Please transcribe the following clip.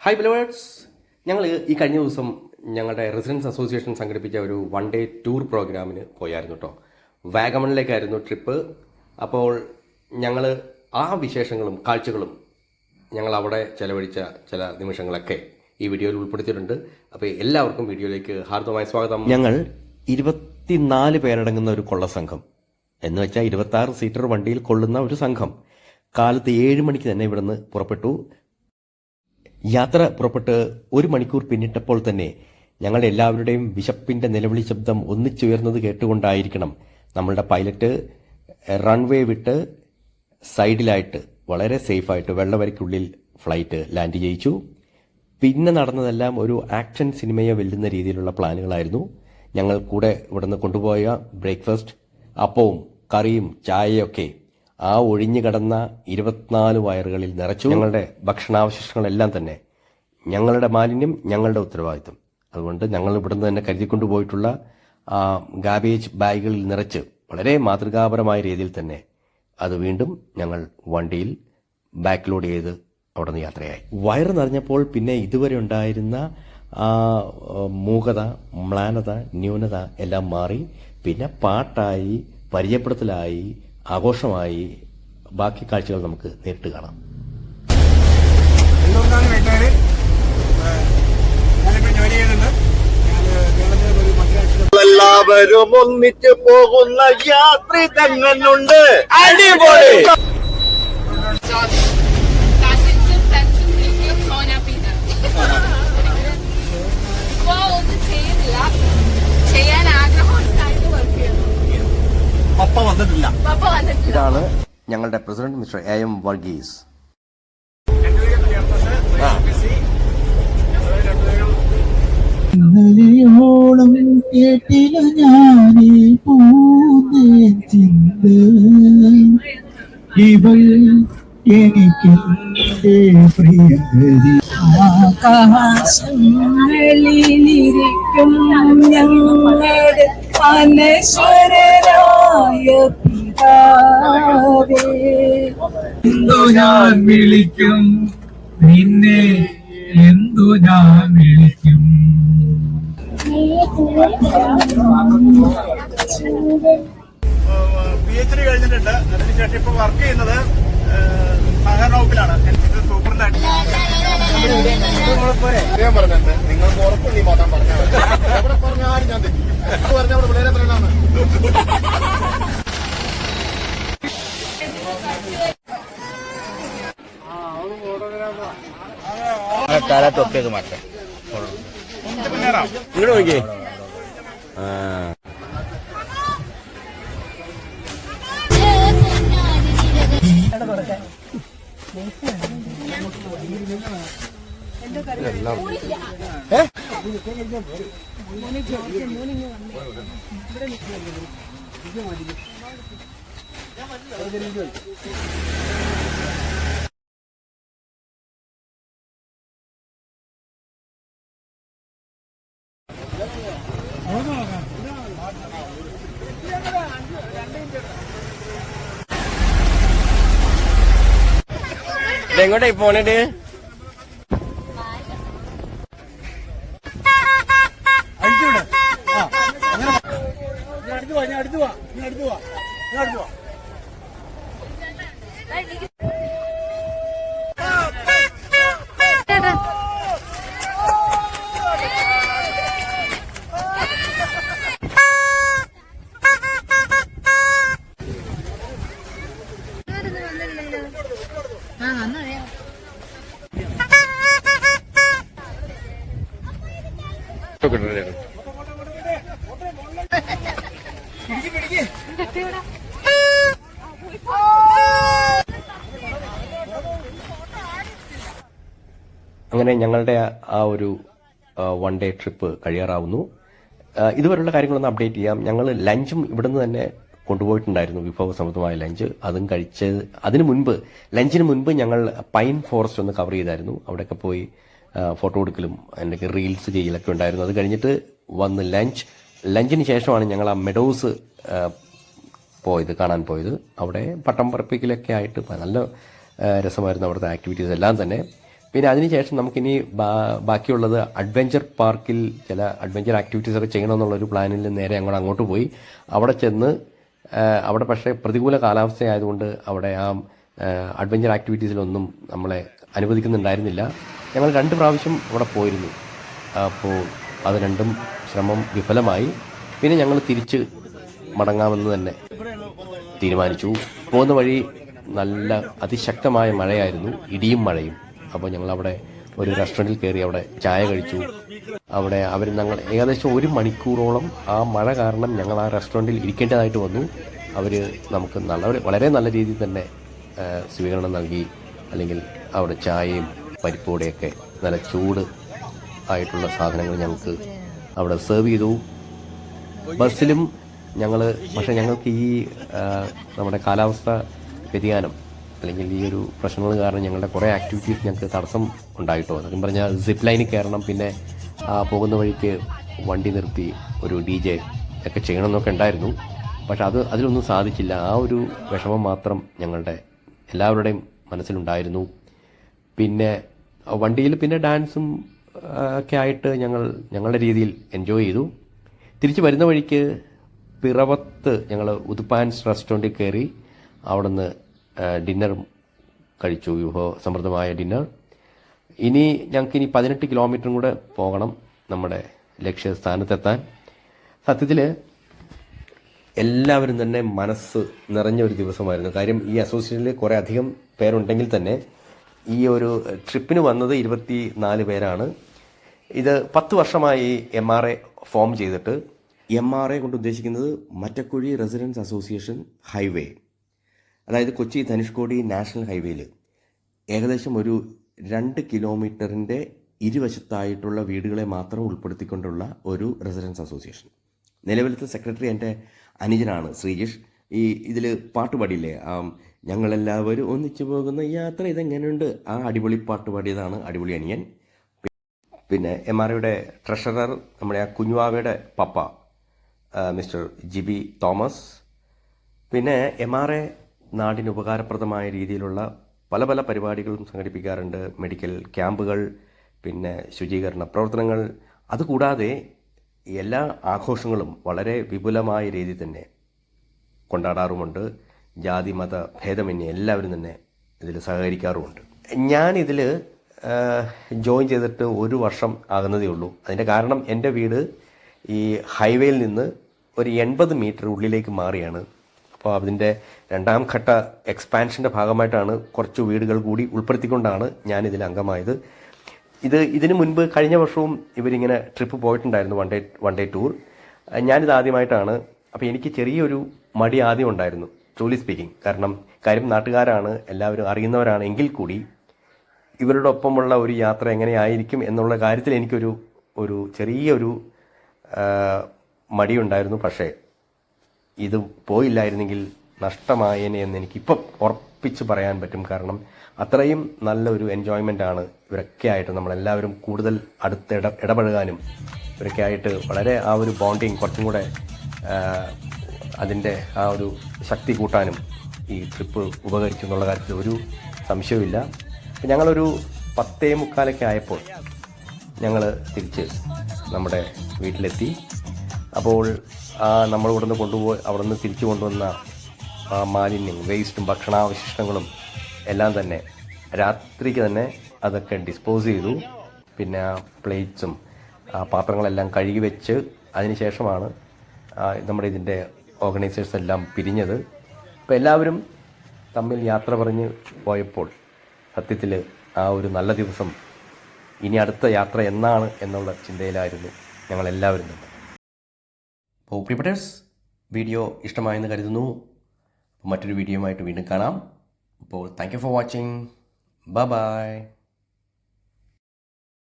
Hi ബിലവേഴ്സ്, ഞങ്ങൾ ഈ കഴിഞ്ഞ ദിവസം ഞങ്ങളുടെ റെസിഡൻസ് അസോസിയേഷൻ സംഘടിപ്പിച്ച ഒരു 1 ഡേ ടൂർ പ്രോഗ്രാമിന് പോയായിരുന്നു കേട്ടോ. വാഗമണിലേക്കായിരുന്നു ട്രിപ്പ്. അപ്പോൾ ഞങ്ങൾ ആ വിശേഷങ്ങളും കാഴ്ചകളും ഞങ്ങൾ അവിടെ ചെലവഴിച്ച ചില നിമിഷങ്ങളൊക്കെ ഈ വീഡിയോയിൽ ഉൾപ്പെടുത്തിയിട്ടുണ്ട്. അപ്പോൾ എല്ലാവർക്കും വീഡിയോയിലേക്ക് ഹാർദവമായ സ്വാഗതം. ഞങ്ങൾ 24 പേരടങ്ങുന്ന ഒരു കൊള്ള സംഘം എന്ന് വെച്ചാൽ 26 സീറ്റർ വണ്ടിയിൽ കൊള്ളുന്ന ഒരു സംഘം കാലത്ത് 7 മണിക്ക് തന്നെ ഇവിടുന്ന് പുറപ്പെട്ടു. യാത്ര പുറപ്പെട്ട് 1 മണിക്കൂർ പിന്നിട്ടപ്പോൾ തന്നെ ഞങ്ങളുടെ എല്ലാവരുടെയും വിശപ്പിന്റെ നിലവിളി ശബ്ദം ഒന്നിച്ചുയർന്നത് കേട്ടുകൊണ്ടായിരിക്കണം നമ്മളുടെ പൈലറ്റ് റൺവേ വിട്ട് സൈഡിലായിട്ട് വളരെ സേഫായിട്ട് വെള്ളവരയ്ക്കുള്ളിൽ ഫ്ലൈറ്റ് ലാൻഡ് ചെയ്യിച്ചു. പിന്നെ നടന്നതെല്ലാം ഒരു ആക്ഷൻ സിനിമയെ വെല്ലുന്ന രീതിയിലുള്ള പ്ലാനുകളായിരുന്നു. ഞങ്ങൾ കൂടെ ഇവിടുന്ന് കൊണ്ടുപോയ ബ്രേക്ക്ഫാസ്റ്റ്, അപ്പവും കറിയും ചായയൊക്കെ ആ ഒഴിഞ്ഞു കിടന്ന 24 വയറുകളിൽ നിറച്ചു. ഞങ്ങളുടെ ഭക്ഷണാവശിഷ്ടങ്ങളെല്ലാം തന്നെ ഞങ്ങളുടെ മാലിന്യം, ഞങ്ങളുടെ ഉത്തരവാദിത്വം. അതുകൊണ്ട് ഞങ്ങൾ ഇവിടുന്ന് തന്നെ കരുതിക്കൊണ്ടുപോയിട്ടുള്ള ഗാബേജ് ബാഗുകളിൽ നിറച്ച് വളരെ മാതൃകാപരമായ രീതിയിൽ തന്നെ അത് വീണ്ടും ഞങ്ങൾ വണ്ടിയിൽ ബാക്ക് ലോഡ് ചെയ്ത് അവിടെ നിന്ന് യാത്രയായി. വയറ് നിറഞ്ഞപ്പോൾ പിന്നെ ഇതുവരെ ഉണ്ടായിരുന്ന മൂകത, മ്ലാനത, ന്യൂനത എല്ലാം മാറി. പിന്നെ പാട്ടായി, പരിചയപ്പെടുത്തലായി, ആഘോഷമായി. ബാക്കി കാഴ്ചകൾ നമുക്ക് നേരിട്ട് കാണാം. എല്ലാവരും ഒന്നിച്ച് പോകുന്ന യാത്രി തങ്ങളുണ്ട്. അടിപൊളി. പപ്പ വന്നിട്ടില്ല. ഇതാണ് ഞങ്ങളുടെ പ്രസിഡന്റ് മിസ്റ്റർ AM വർഗീസ്. ഇന്നലെയോളം കേട്ടില്ല ഞാനീ പൂന്തേ ചിന്ത, ഇവൾ എനിക്കെന്റെ പ്രിയങ്കരി. ആകാശങ്ങളിലിരിക്കും ഞങ്ങളുടെ അനശ്വരനായ പിതാവേ, എന്തു ഞാൻ വിളിക്കും നിന്നെ, എന്തു ഞാൻ വിളിക്കും. PhD കഴിഞ്ഞിട്ടുണ്ട്. അതിനുശേഷം ഇപ്പൊ വർക്ക് ചെയ്യുന്നത് സഹകരണ വകുപ്പിലാണ്. സൂപ്പറിനായിട്ട് ഞാൻ പറഞ്ഞത് നിങ്ങൾക്ക് ഉറപ്പുള്ളി മാത്രം പറഞ്ഞാൽ എവിടെ പറഞ്ഞാലും ഞാൻ തെറ്റിക്കും. അത് പറഞ്ഞ അവിടെ പിള്ളേരെ പറയലാണ്. തൊപ്പിയൊക്കെ മാറ്റാം. ഇങ്ങോട്ട് നോക്കിയേ. എങ്ങോട്ടായി പോണേട്ട്? അങ്ങനെ ഞങ്ങളുടെ ആ ഒരു 1 ഡേ ട്രിപ്പ് കഴിയാറാവുന്നു. ഇതുവരെയുള്ള കാര്യങ്ങളൊന്ന് അപ്ഡേറ്റ് ചെയ്യാം. ഞങ്ങൾ ലഞ്ചും ഇവിടുന്ന് തന്നെ കൊണ്ടുപോയിട്ടുണ്ടായിരുന്നു, വിഭവസമൃദ്ധമായ ലഞ്ച്. അതും കഴിച്ച് ലഞ്ചിന് മുൻപ് ഞങ്ങൾ പൈൻ ഫോറസ്റ്റ് ഒന്ന് കവർ ചെയ്തായിരുന്നു. അവിടെയൊക്കെ പോയി ഫോട്ടോ എടുക്കലും എന്തൊക്കെ റീൽസ് ചെയ്യലൊക്കെ ഉണ്ടായിരുന്നു. അത് കഴിഞ്ഞിട്ട് വന്ന് ലഞ്ചിന് ശേഷമാണ് ഞങ്ങൾ ആ മെഡോസ് കാണാൻ പോയത്. അവിടെ പട്ടം പറപ്പിക്കലൊക്കെ ആയിട്ട് നല്ല രസമായിരുന്നു അവിടുത്തെ ആക്ടിവിറ്റീസ് എല്ലാം തന്നെ. പിന്നെ അതിനുശേഷം നമുക്കിനി ബാക്കിയുള്ളത് അഡ്വഞ്ചർ പാർക്കിൽ ചില അഡ്വഞ്ചർ ആക്ടിവിറ്റീസൊക്കെ ചെയ്യണമെന്നുള്ളൊരു പ്ലാനിൽ നേരെ അങ്ങോട്ട് പോയി അവിടെ ചെന്ന് അവിടെ പക്ഷേ പ്രതികൂല കാലാവസ്ഥയായതുകൊണ്ട് അവിടെ ആ അഡ്വഞ്ചർ ആക്ടിവിറ്റീസിലൊന്നും നമ്മളെ അനുവദിക്കുന്നുണ്ടായിരുന്നില്ല. ഞങ്ങൾ 2 പ്രാവശ്യം അവിടെ പോയിരുന്നു. അപ്പോൾ അത് രണ്ടും ശ്രമം വിഫലമായി. പിന്നെ ഞങ്ങൾ തിരിച്ച് മടങ്ങാമെന്ന് തന്നെ തീരുമാനിച്ചു. പോകുന്ന വഴി നല്ല അതിശക്തമായ മഴയായിരുന്നു, ഇടിയും മഴയും. അപ്പോൾ ഞങ്ങളവിടെ ഒരു റെസ്റ്റോറൻറ്റിൽ കയറി അവിടെ ചായ കഴിച്ചു. അവിടെ ഞങ്ങൾ ഏകദേശം 1 മണിക്കൂറോളം ആ മഴ കാരണം ഞങ്ങൾ ആ റെസ്റ്റോറൻറ്റിൽ ഇരിക്കേണ്ടതായിട്ട് വന്നു. അവർ നമുക്ക് വളരെ നല്ല രീതിയിൽ തന്നെ സ്വീകരണം നൽകി. അല്ലെങ്കിൽ അവിടെ ചായയും പരിപ്പോടെയൊക്കെ നല്ല ചൂട് ആയിട്ടുള്ള സാധനങ്ങൾ ഞങ്ങൾക്ക് അവിടെ സെർവ് ചെയ്തു. ബസ്സിലും പക്ഷേ ഞങ്ങൾക്ക് ഈ നമ്മുടെ കാലാവസ്ഥ വ്യതിയാനം അല്ലെങ്കിൽ ഈ ഒരു പ്രശ്നങ്ങൾ കാരണം ഞങ്ങളുടെ കുറേ ആക്ടിവിറ്റീസ് ഞങ്ങൾക്ക് തടസ്സം ഉണ്ടായിട്ടോ. സത്യം പറഞ്ഞാൽ സിപ്പ് ലൈനിൽ കയറണം, പിന്നെ പോകുന്ന വഴിക്ക് വണ്ടി നിർത്തി ഒരു DJ ഒക്കെ ചെയ്യണമെന്നൊക്കെ ഉണ്ടായിരുന്നു. പക്ഷെ അതിലൊന്നും സാധിച്ചില്ല. ആ ഒരു വിഷമം മാത്രം ഞങ്ങളുടെ എല്ലാവരുടെയും മനസ്സിലുണ്ടായിരുന്നു. പിന്നെ വണ്ടിയിൽ പിന്നെ ഡാൻസും ഒക്കെ ആയിട്ട് ഞങ്ങളുടെ രീതിയിൽ എൻജോയ് ചെയ്തു. തിരിച്ച് വരുന്ന വഴിക്ക് പിറവത്ത് ഞങ്ങൾ ഉദുപ്പാൻസ് റെസ്റ്റോറൻറ്റിൽ കയറി അവിടുന്ന് ഡിന്നർ കഴിച്ചു, വിഭവസമൃദ്ധമായ ഡിന്നർ. ഞങ്ങൾക്കിനി 18 കിലോമീറ്ററും കൂടെ പോകണം നമ്മുടെ ലക്ഷ്യസ്ഥാനത്തെത്താൻ. സത്യത്തിൽ എല്ലാവരും തന്നെ മനസ്സ് നിറഞ്ഞ ഒരു ദിവസമായിരുന്നു. കാര്യം ഈ അസോസിയേഷനിൽ കുറേ അധികം പേരുണ്ടെങ്കിൽ തന്നെ ഈ ഒരു ട്രിപ്പിന് വന്നത് 24 പേരാണ്. ഇത് 10 വർഷമായി MRA ഫോം ചെയ്തിട്ട്. MRA കൊണ്ട് ഉദ്ദേശിക്കുന്നത് മറ്റക്കുഴി റെസിഡൻസ് അസോസിയേഷൻ ഹൈവേ, അതായത് കൊച്ചി ധനുഷ്കോടി നാഷണൽ ഹൈവേയിൽ ഏകദേശം ഒരു 2 കിലോമീറ്ററിൻ്റെ ഇരുവശത്തായിട്ടുള്ള വീടുകളെ മാത്രം ഉൾപ്പെടുത്തിക്കൊണ്ടുള്ള ഒരു റെസിഡൻസ് അസോസിയേഷൻ. നിലവിലത്തെ സെക്രട്ടറി എൻ്റെ അനുജനാണ് ശ്രീജിഷ്. ഇതിൽ പാട്ട് പാടിയില്ലേ, ഞങ്ങളെല്ലാവരും ഒന്നിച്ചു പോകുന്ന യാത്ര ഇതെങ്ങനെയുണ്ട്, ആ അടിപൊളി പാട്ട് പാടിയതാണ് അടിപൊളി അനിയൻ. പിന്നെ MRAയുടെ ട്രഷറർ നമ്മുടെ ആ കുഞ്ഞുവാവയുടെ പപ്പ മിസ്റ്റർ ജിബി തോമസ്. പിന്നെ MRA നാടിന് ഉപകാരപ്രദമായ രീതിയിലുള്ള പല പല പരിപാടികളും സംഘടിപ്പിക്കാറുണ്ട്. മെഡിക്കൽ ക്യാമ്പുകൾ, പിന്നെ ശുചീകരണ പ്രവർത്തനങ്ങൾ. അതുകൂടാതെ എല്ലാ ആഘോഷങ്ങളും വളരെ വിപുലമായ രീതിയിൽ തന്നെ കൊണ്ടാടാറുമുണ്ട്. ജാതി മത ഭേദമന്യേ എല്ലാവരും തന്നെ ഇതിൽ സഹകരിക്കാറുമുണ്ട്. ഞാനിതിൽ ജോയിൻ ചെയ്തിട്ട് 1 വർഷം ആകുന്നതേ ഉള്ളൂ. അതിൻ്റെ കാരണം എൻ്റെ വീട് ഈ ഹൈവേയിൽ നിന്ന് ഒരു 80 മീറ്റർ ഉള്ളിലേക്ക് മാറിയാണ്. അപ്പോൾ അതിൻ്റെ 2ാം ഘട്ട എക്സ്പാൻഷൻ്റെ ഭാഗമായിട്ടാണ് കുറച്ച് വീടുകൾ കൂടി ഉൾപ്പെടുത്തിക്കൊണ്ടാണ് ഞാനിതിൽ അംഗമായത്. ഇതിനു മുൻപ് കഴിഞ്ഞ വർഷവും ഇവരിങ്ങനെ ട്രിപ്പ് പോയിട്ടുണ്ടായിരുന്നു, വൺ ഡേ ടൂർ. ഞാനിത് ആദ്യമായിട്ടാണ്. അപ്പോൾ എനിക്ക് ചെറിയൊരു മടി ആദ്യം ഉണ്ടായിരുന്നു, ട്രൂലി സ്പീക്കിംഗ്. കാര്യം നാട്ടുകാരാണ്, എല്ലാവരും അറിയുന്നവരാണ്. എങ്കിൽ കൂടി ഇവരുടെ ഒപ്പമുള്ള ഒരു യാത്ര എങ്ങനെയായിരിക്കും എന്നുള്ള കാര്യത്തിൽ എനിക്കൊരു ചെറിയൊരു മടിയുണ്ടായിരുന്നു. പക്ഷേ ഇത് പോയില്ലായിരുന്നെങ്കിൽ നഷ്ടമായേനെ എന്ന് എനിക്കിപ്പം ഉറപ്പിച്ച് പറയാൻ പറ്റും. കാരണം അത്രയും നല്ലൊരു എൻജോയ്മെൻ്റാണ് ഇവരൊക്കെ ആയിട്ട് നമ്മളെല്ലാവരും കൂടുതൽ അടുത്ത് ഇടപഴകാനും ഇവരൊക്കെ ആയിട്ട് വളരെ ആ ഒരു ബോണ്ടിങ് കുറച്ചും കൂടെ അതിൻ്റെ ആ ഒരു ശക്തി കൂട്ടാനും ഈ ട്രിപ്പ് ഉപകരിച്ചു എന്നുള്ള കാര്യത്തിൽ ഒരു സംശയവുമില്ല. ഞങ്ങളൊരു 10:45 ആയപ്പോൾ ഞങ്ങൾ തിരിച്ച് നമ്മുടെ വീട്ടിലെത്തി. അപ്പോൾ നമ്മൾ അവിടെ നിന്ന് തിരിച്ചു കൊണ്ടുവന്ന മാലിന്യം, വേസ്റ്റും ഭക്ഷണാവശിഷ്ടങ്ങളും എല്ലാം തന്നെ രാത്രിക്ക് തന്നെ അതൊക്കെ ഡിസ്പോസ് ചെയ്തു. പിന്നെ പ്ലേറ്റ്സും പാത്രങ്ങളെല്ലാം കഴുകി വെച്ച് അതിനുശേഷമാണ് നമ്മുടെ ഇതിൻ്റെ ഓർഗനൈസേഴ്സ് എല്ലാം പിരിഞ്ഞത്. അപ്പോൾ എല്ലാവരും തമ്മിൽ യാത്ര പറഞ്ഞ് പോയപ്പോൾ സത്യത്തിൽ ആ ഒരു നല്ല ദിവസം ഇനി അടുത്ത യാത്ര എന്നാണ് എന്നുള്ള ചിന്തയിലായിരുന്നു ഞങ്ങളെല്ലാവരും തന്നെ. അപ്പോൾ പ്രിയപ്പെട്ടേഴ്സ്, വീഡിയോ ഇഷ്ടമായെന്ന് കരുതുന്നു. മറ്റൊരു വീഡിയോയുമായിട്ട് വീണ്ടും കാണാം. അപ്പോൾ thank you for watching. By.